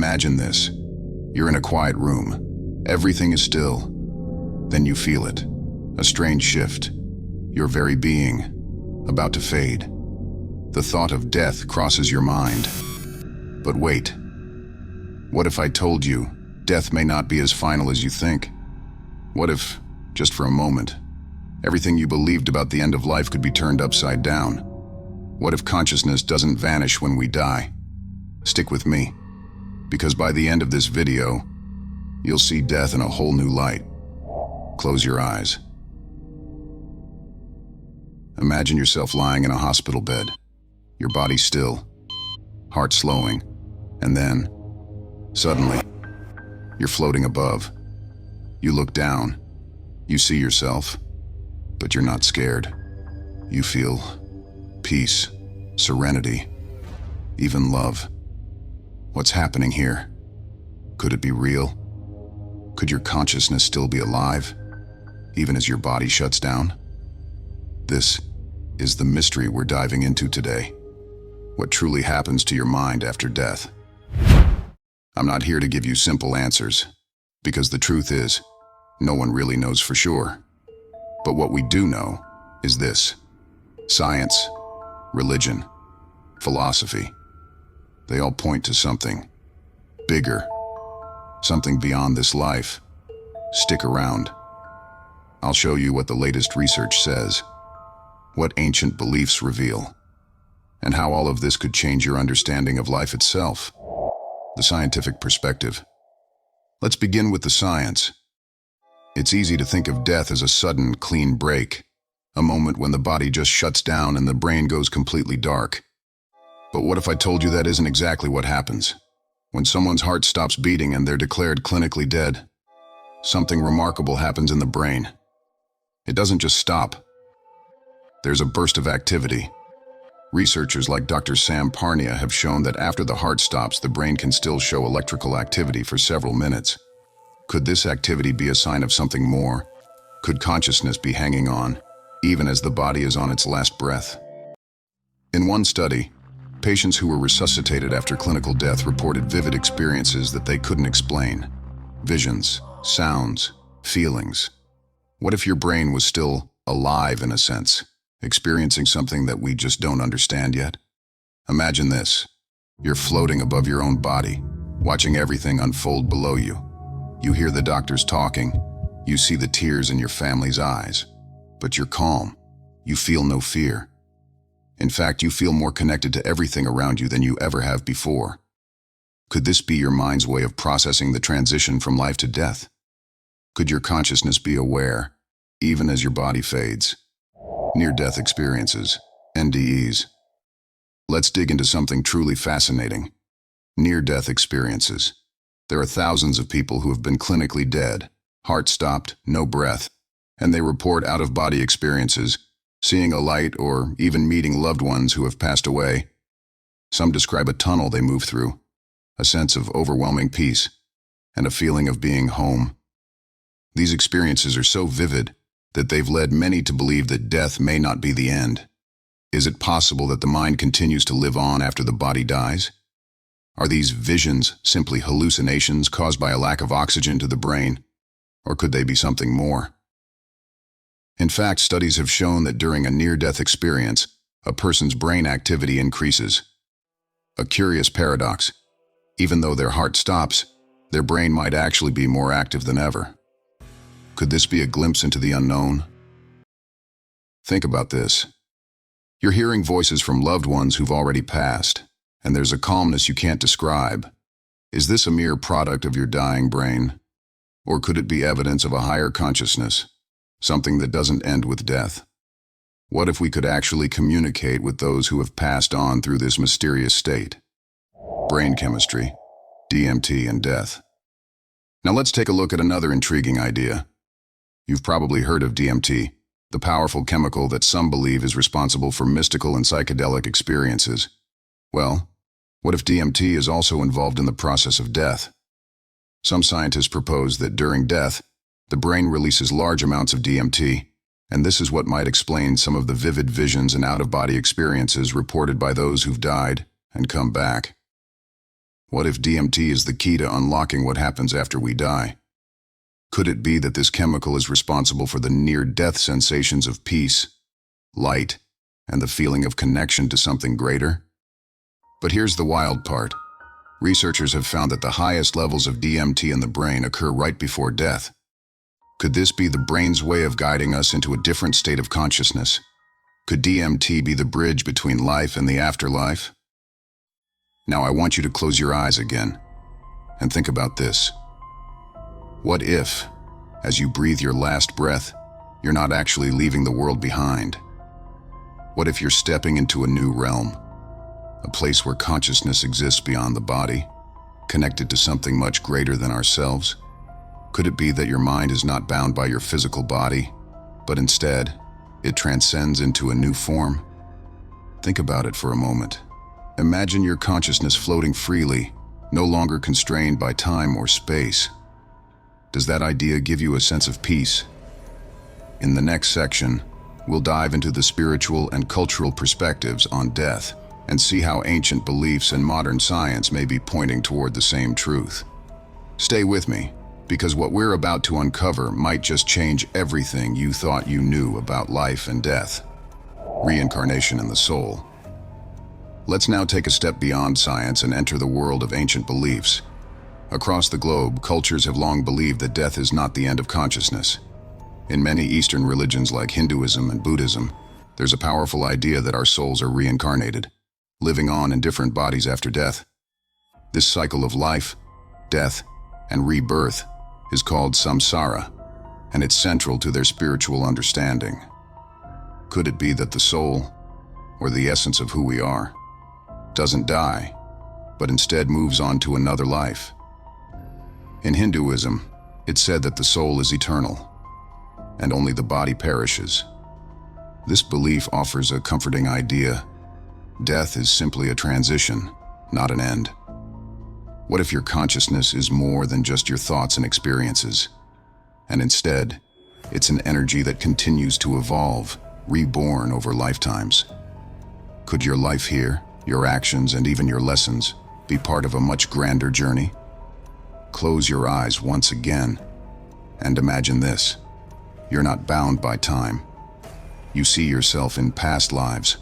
Imagine this. You're in a quiet room. Everything is still. Then you feel it. A strange shift. Your very being about to fade. The thought of death crosses your mind. But wait. What if I told you death may not be as final as you think? What if, just for a moment, everything you believed about the end of life could be turned upside down? What if consciousness doesn't vanish when we die? Stick with me, because by the end of this video, you'll see death in a whole new light. Close your eyes. Imagine yourself lying in a hospital bed, your body still, heart slowing, and then, suddenly, you're floating above. You look down, you see yourself, but you're not scared. You feel peace, serenity, even love. What's happening here? Could it be real? Could your consciousness still be alive, even as your body shuts down? This is the mystery we're diving into today. What truly happens to your mind after death? I'm not here to give you simple answers, because the truth is, no one really knows for sure. But what we do know is this: science, religion, philosophy, they all point to something bigger, something beyond this life. Stick around. I'll show you what the latest research says, what ancient beliefs reveal, and how all of this could change your understanding of life itself. The scientific perspective. Let's begin with the science. It's easy to think of death as a sudden, clean break, a moment when the body just shuts down and the brain goes completely dark. But what if I told you that isn't exactly what happens? When someone's heart stops beating and they're declared clinically dead, something remarkable happens in the brain. It doesn't just stop. There's a burst of activity. Researchers like Dr. Sam Parnia have shown that after the heart stops, the brain can still show electrical activity for several minutes. Could this activity be a sign of something more? Could consciousness be hanging on, even as the body is on its last breath? In one study, patients who were resuscitated after clinical death reported vivid experiences that they couldn't explain. Visions, sounds, feelings. What if your brain was still alive in a sense, experiencing something that we just don't understand yet? Imagine this. You're floating above your own body, watching everything unfold below you. You hear the doctors talking. You see the tears in your family's eyes. But you're calm. You feel no fear. In fact, you feel more connected to everything around you than you ever have before. Could this be your mind's way of processing the transition from life to death? Could your consciousness be aware, even as your body fades? Near-death experiences, NDEs. Let's dig into something truly fascinating. Near-death experiences. There are thousands of people who have been clinically dead, heart stopped, no breath, and they report out-of-body experiences, seeing a light or even meeting loved ones who have passed away. Some describe a tunnel they move through, a sense of overwhelming peace, and a feeling of being home. These experiences are so vivid that they've led many to believe that death may not be the end. Is it possible that the mind continues to live on after the body dies? Are these visions simply hallucinations caused by a lack of oxygen to the brain, or could they be something more? In fact, studies have shown that during a near-death experience, a person's brain activity increases. A curious paradox. Even though their heart stops, their brain might actually be more active than ever. Could this be a glimpse into the unknown? Think about this. You're hearing voices from loved ones who've already passed, and there's a calmness you can't describe. Is this a mere product of your dying brain? Or could it be evidence of a higher consciousness, something that doesn't end with death? What if we could actually communicate with those who have passed on through this mysterious state? Brain chemistry, DMT, and death. Now let's take a look at another intriguing idea. You've probably heard of DMT, the powerful chemical that some believe is responsible for mystical and psychedelic experiences. Well, what if DMT is also involved in the process of death? Some scientists propose that during death, the brain releases large amounts of DMT, and this is what might explain some of the vivid visions and out-of-body experiences reported by those who've died and come back. What if DMT is the key to unlocking what happens after we die? Could it be that this chemical is responsible for the near-death sensations of peace, light, and the feeling of connection to something greater? But here's the wild part. Researchers have found that the highest levels of DMT in the brain occur right before death. Could this be the brain's way of guiding us into a different state of consciousness? Could DMT be the bridge between life and the afterlife? Now I want you to close your eyes again and think about this. What if, as you breathe your last breath, you're not actually leaving the world behind? What if you're stepping into a new realm? A place where consciousness exists beyond the body, connected to something much greater than ourselves? Could it be that your mind is not bound by your physical body, but instead, it transcends into a new form? Think about it for a moment. Imagine your consciousness floating freely, no longer constrained by time or space. Does that idea give you a sense of peace? In the next section, we'll dive into the spiritual and cultural perspectives on death and see how ancient beliefs and modern science may be pointing toward the same truth. Stay with me, because what we're about to uncover might just change everything you thought you knew about life and death. Reincarnation and the soul. Let's now take a step beyond science and enter the world of ancient beliefs. Across the globe, cultures have long believed that death is not the end of consciousness. In many Eastern religions like Hinduism and Buddhism, there's a powerful idea that our souls are reincarnated, living on in different bodies after death. This cycle of life, death, and rebirth is called samsara, and it's central to their spiritual understanding. Could it be that the soul, or the essence of who we are, doesn't die, but instead moves on to another life? In Hinduism, it's said that the soul is eternal, and only the body perishes. This belief offers a comforting idea. Death is simply a transition, not an end. What if your consciousness is more than just your thoughts and experiences, and instead, it's an energy that continues to evolve, reborn over lifetimes? Could your life here, your actions, and even your lessons be part of a much grander journey? Close your eyes once again and imagine this. You're not bound by time. You see yourself in past lives,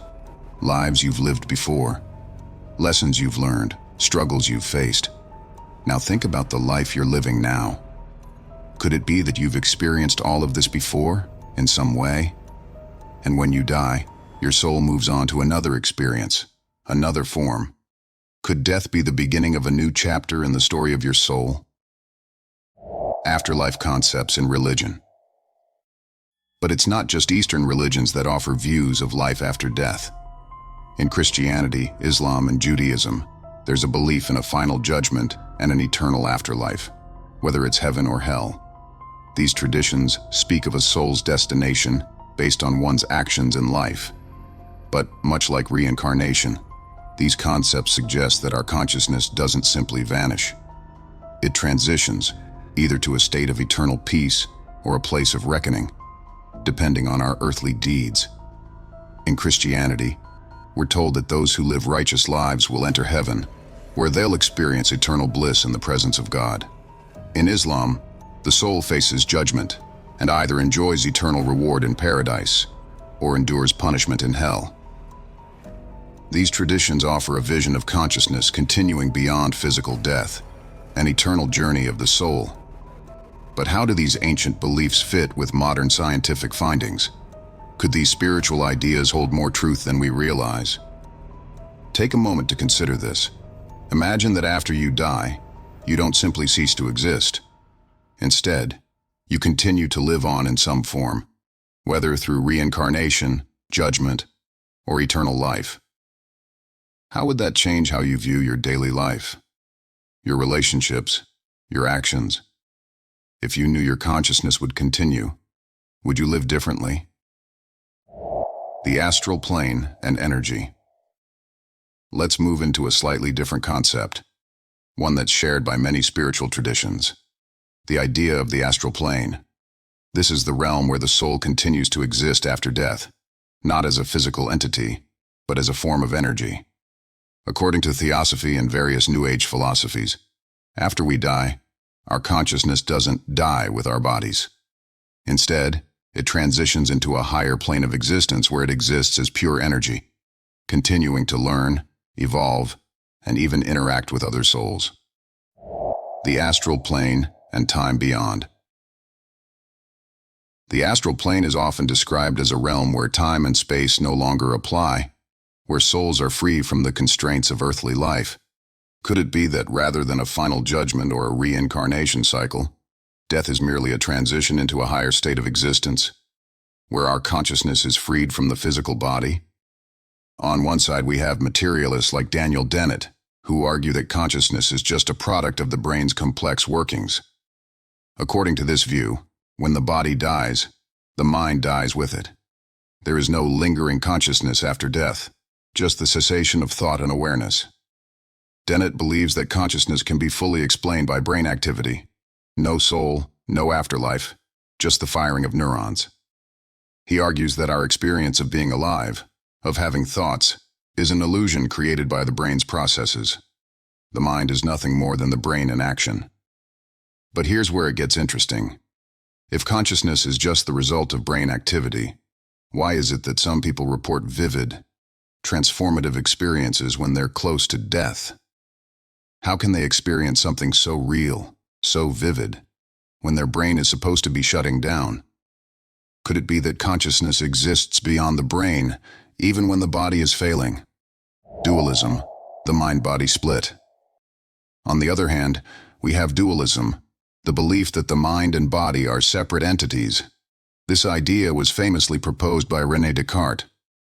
lives you've lived before, lessons you've learned, struggles you've faced. Now think about the life you're living now. Could it be that you've experienced all of this before, in some way? And when you die, your soul moves on to another experience, another form. Could death be the beginning of a new chapter in the story of your soul? Afterlife concepts in religion. But it's not just Eastern religions that offer views of life after death. In Christianity, Islam, and Judaism, there's a belief in a final judgment and an eternal afterlife, whether it's heaven or hell. These traditions speak of a soul's destination based on one's actions in life. But much like reincarnation, these concepts suggest that our consciousness doesn't simply vanish. It transitions, either to a state of eternal peace or a place of reckoning, depending on our earthly deeds. In Christianity, we're told that those who live righteous lives will enter heaven, where they'll experience eternal bliss in the presence of God. In Islam, the soul faces judgment and either enjoys eternal reward in paradise or endures punishment in hell. These traditions offer a vision of consciousness continuing beyond physical death, an eternal journey of the soul. But how do these ancient beliefs fit with modern scientific findings? Could these spiritual ideas hold more truth than we realize? Take a moment to consider this. Imagine that after you die, you don't simply cease to exist. Instead, you continue to live on in some form, whether through reincarnation, judgment, or eternal life. How would that change how you view your daily life, your relationships, your actions? If you knew your consciousness would continue, would you live differently? The astral plane and energy. Let's move into a slightly different concept, one that's shared by many spiritual traditions. The idea of the astral plane. This is the realm where the soul continues to exist after death, not as a physical entity, but as a form of energy. According to Theosophy and various New Age philosophies, after we die, our consciousness doesn't die with our bodies. Instead, it transitions into a higher plane of existence where it exists as pure energy, continuing to learn, evolve, and even interact with other souls. The astral plane and time beyond. The astral plane is often described as a realm where time and space no longer apply, where souls are free from the constraints of earthly life. Could it be that rather than a final judgment or a reincarnation cycle, death is merely a transition into a higher state of existence, where our consciousness is freed from the physical body? On one side we have materialists like Daniel Dennett, who argue that consciousness is just a product of the brain's complex workings. According to this view, when the body dies, the mind dies with it. There is no lingering consciousness after death, just the cessation of thought and awareness. Dennett believes that consciousness can be fully explained by brain activity. No soul, no afterlife, just the firing of neurons. He argues that our experience of being alive, of having thoughts, is an illusion created by the brain's processes. The mind is nothing more than the brain in action. But here's where it gets interesting. If consciousness is just the result of brain activity, why is it that some people report vivid, transformative experiences when they're close to death? How can they experience something so real, so vivid, when their brain is supposed to be shutting down? Could it be that consciousness exists beyond the brain, even when the body is failing? Dualism, the mind-body split. On the other hand, we have dualism, the belief that the mind and body are separate entities. This idea was famously proposed by René Descartes,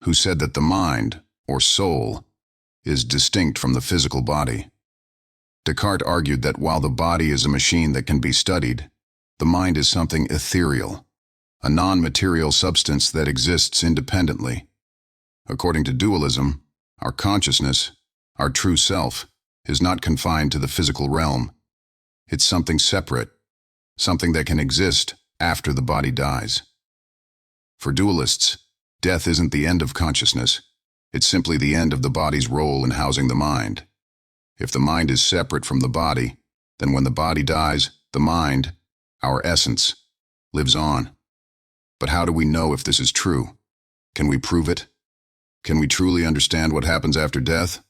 who said that the mind, or soul, is distinct from the physical body. Descartes argued that while the body is a machine that can be studied, the mind is something ethereal, a non-material substance that exists independently. According to dualism, our consciousness, our true self, is not confined to the physical realm. It's something separate, something that can exist after the body dies. For dualists, death isn't the end of consciousness, it's simply the end of the body's role in housing the mind. If the mind is separate from the body, then when the body dies, the mind, our essence, lives on. But how do we know if this is true? Can we prove it? Can we truly understand what happens after death?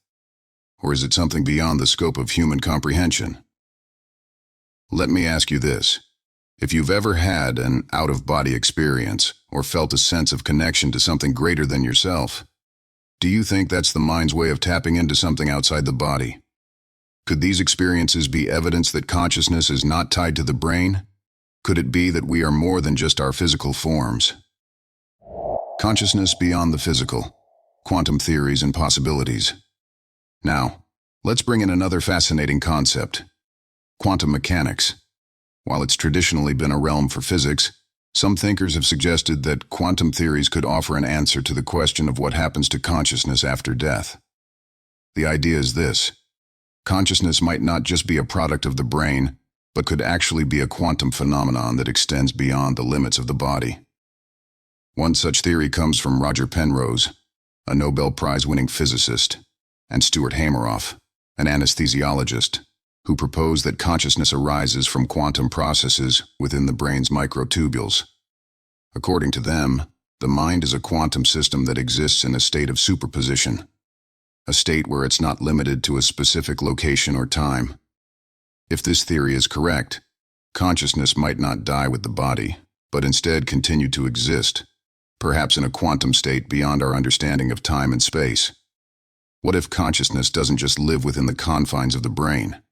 Or is it something beyond the scope of human comprehension? Let me ask you this. If you've ever had an out-of-body experience or felt a sense of connection to something greater than yourself, do you think that's the mind's way of tapping into something outside the body? Could these experiences be evidence that consciousness is not tied to the brain? Could it be that we are more than just our physical forms? Consciousness beyond the physical, quantum theories and possibilities. Now, let's bring in another fascinating concept, quantum mechanics. While it's traditionally been a realm for physics, some thinkers have suggested that quantum theories could offer an answer to the question of what happens to consciousness after death. The idea is this. Consciousness might not just be a product of the brain, but could actually be a quantum phenomenon that extends beyond the limits of the body. One such theory comes from Roger Penrose, a Nobel Prize-winning physicist, and Stuart Hameroff, an anesthesiologist, who proposed that consciousness arises from quantum processes within the brain's microtubules. According to them, the mind is a quantum system that exists in a state of superposition, a state where it's not limited to a specific location or time. If this theory is correct, consciousness might not die with the body, but instead continue to exist, perhaps in a quantum state beyond our understanding of time and space. What if consciousness doesn't just live within the confines of the brain?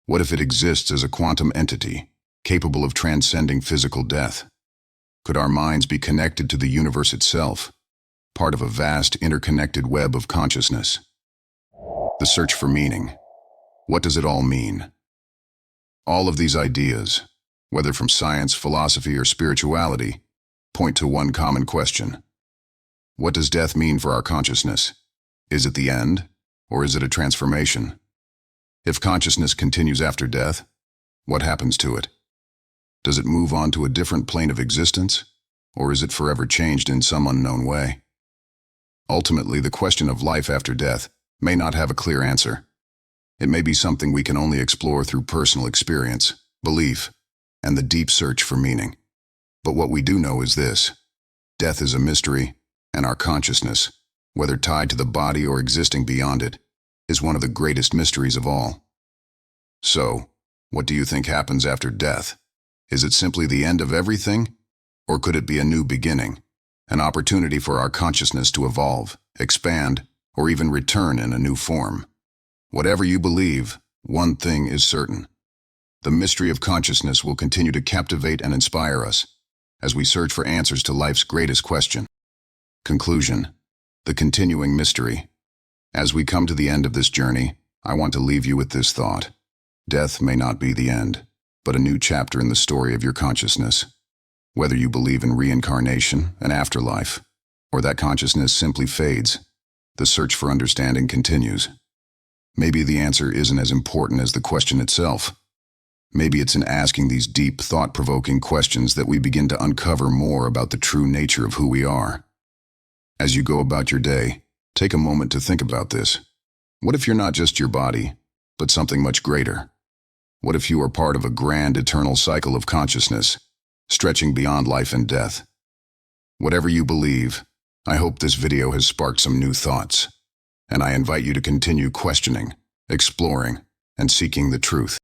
What if it exists as a quantum entity, capable of transcending physical death? Could our minds be connected to the universe itself, part of a vast interconnected web of consciousness? The search for meaning. What does it all mean? All of these ideas, whether from science, philosophy, or spirituality, point to one common question. What does death mean for our consciousness? Is it the end, or is it a transformation? If consciousness continues after death, what happens to it? Does it move on to a different plane of existence, or is it forever changed in some unknown way? Ultimately, the question of life after death may not have a clear answer. It may be something we can only explore through personal experience, belief, and the deep search for meaning. But what we do know is this: death is a mystery, and our consciousness, whether tied to the body or existing beyond it, is one of the greatest mysteries of all. So, what do you think happens after death? Is it simply the end of everything? Or could it be a new beginning, an opportunity for our consciousness to evolve, expand, or even return in a new form? Whatever you believe, one thing is certain: the mystery of consciousness will continue to captivate and inspire us as we search for answers to life's greatest question. Conclusion: the continuing mystery. As we come to the end of this journey, I want to leave you with this thought: death may not be the end, but a new chapter in the story of your consciousness. Whether you believe in reincarnation, an afterlife, or that consciousness simply fades, the search for understanding continues. Maybe the answer isn't as important as the question itself. Maybe it's in asking these deep, thought-provoking questions that we begin to uncover more about the true nature of who we are. As you go about your day, take a moment to think about this. What if you're not just your body, but something much greater? What if you are part of a grand, eternal cycle of consciousness, stretching beyond life and death? Whatever you believe, I hope this video has sparked some new thoughts, and I invite you to continue questioning, exploring, and seeking the truth.